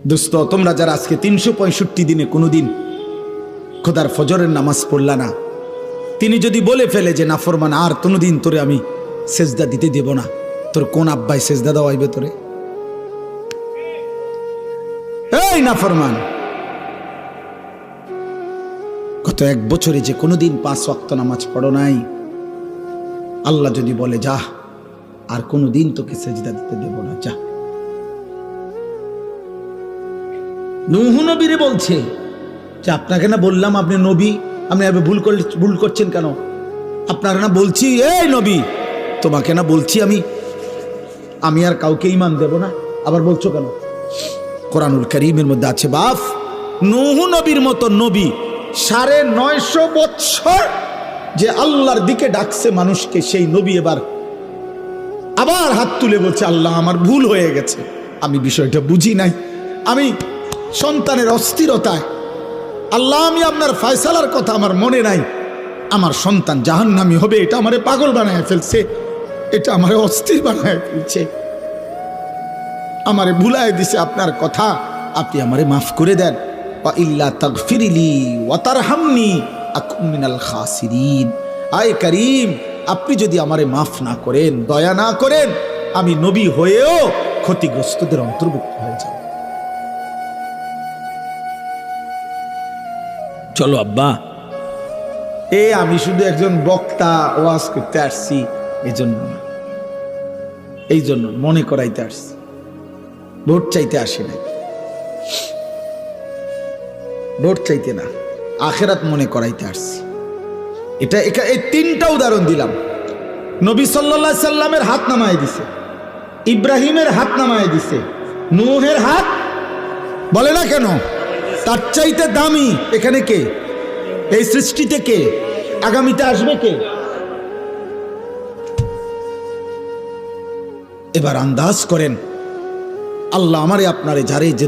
দোস্ত, তোমরা যারা আজকে 365 দিনে কোনোদিন খোদার ফজরের নামাজ পড়লা না, তিনি যদি বলে ফেলে যে নাফরমান আর কোনোদিন তোরে আমি সেজদা দিতে দেব না, তোর কোন আব্বাই সেজদা দেওয়াইবে তোরে? এই নাফরমান, গত 1 বছরে যে কোনোদিন 5 ওয়াক্ত নামাজ পড়ো নাই, আল্লাহ যদি বলে যা আর কোনোদিন তোকে সেজদা দিতে দেব না, যা। নূহ নবীরে বলছে যে আপনাকে না বললাম আপনি নবী, আপনি ভুল করছেন কেন? আপনারা না বলছি, এই নবী তোমাকে না বলছি আমি আর কাউকে ঈমান দেব না, আবার বলছো কেন? কোরআনুল কারীমের মধ্যে আছে বাপ, নূহ নবীর মতো নবী 950 বছর যে আল্লাহর দিকে ডাকছে মানুষকে, সেই নবী এবার আবার হাত তুলে বলছে আল্লাহ আমার ভুল হয়ে গেছে, আমি বিষয়টা বুঝি নাই, আমি সন্তানের অস্থিরতায়, আল্লাহ আমি আপনার ফয়সালার কথা আমার মনে নাই, আমার সন্তান জাহান্নামী হবে, এটা আমারে পাগল বানায় ফেলছে, এটা আমারে অস্থির বানায় ফেলছে, আমারে ভুলায় দিছে আপনার কথা, আপনি আমারে মাফ করে দেন। ওয়া ইল্লা তাগফিরলি ওয়া তারহামনি আকুন মিনাল খাসিরিন। আয় করিম, আপনি যদি আমারে মাফ না করেন, দয়া না করেন, আমি নবী হয়েও ক্ষতিগ্রস্তদের অন্তর্ভুক্ত হয়ে যাব। চলো আব্বা, আমি শুধু একজন বক্তা ওয়াজ করতে আসছি, এই জন্য মনে করাইতে আসছি, ভোট চাইতে আসি না, ভোট চাইতে না, আখেরাত মনে করাইতে আসছি। এই 3টা উদাহরণ দিলাম। নবী সাল্লাল্লাহু আলাইহি সাল্লামের হাত নামায় দিছে, ইব্রাহিমের হাত নামায় দিছে, নূহের হাত বলে না কেন? তার চাইতে দামি এখানে কে? এই সৃষ্টিতে কে? আগামীতে আসবে কে? এবার আন্দাজ করেন, আল্লাহ আমারে আপনারে যারে যে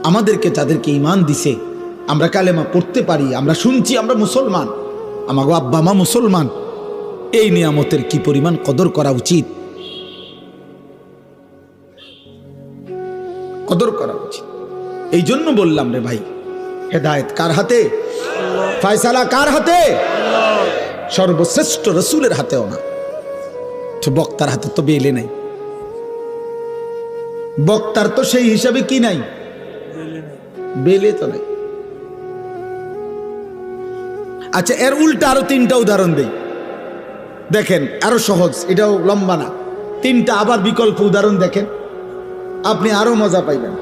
আমাদেরকে যাদেরকে ঈমান দিছে, আমরা কালেমা পড়তে পারি, আমরা শুনছি, আমরা মুসলমান, আমাগো আব্বা মা মুসলমান, এই নিয়ামতের কি পরিমাণ কদর করা উচিত, কদর করা উচিত। এই জন্য বললাম রে ভাই, হেদায়েত কার হাতে? ফয়সালা কার হাতে? সর্বশ্রেষ্ঠ রাসূলের হাতেও না, তো বক্তার হাতে তো বেলে নাই, বক্তার তো সেই হিসাবে কি নাই, বেলে তো নাই। আচ্ছা, এর উল্টা আরো 3টা উদাহরণ দেই, দেখেন আরো সহজ, এটাও লম্বা না, 3টা আবার বিকল্প উদাহরণ দেখেন, আপনি আরো মজা পাইবেন।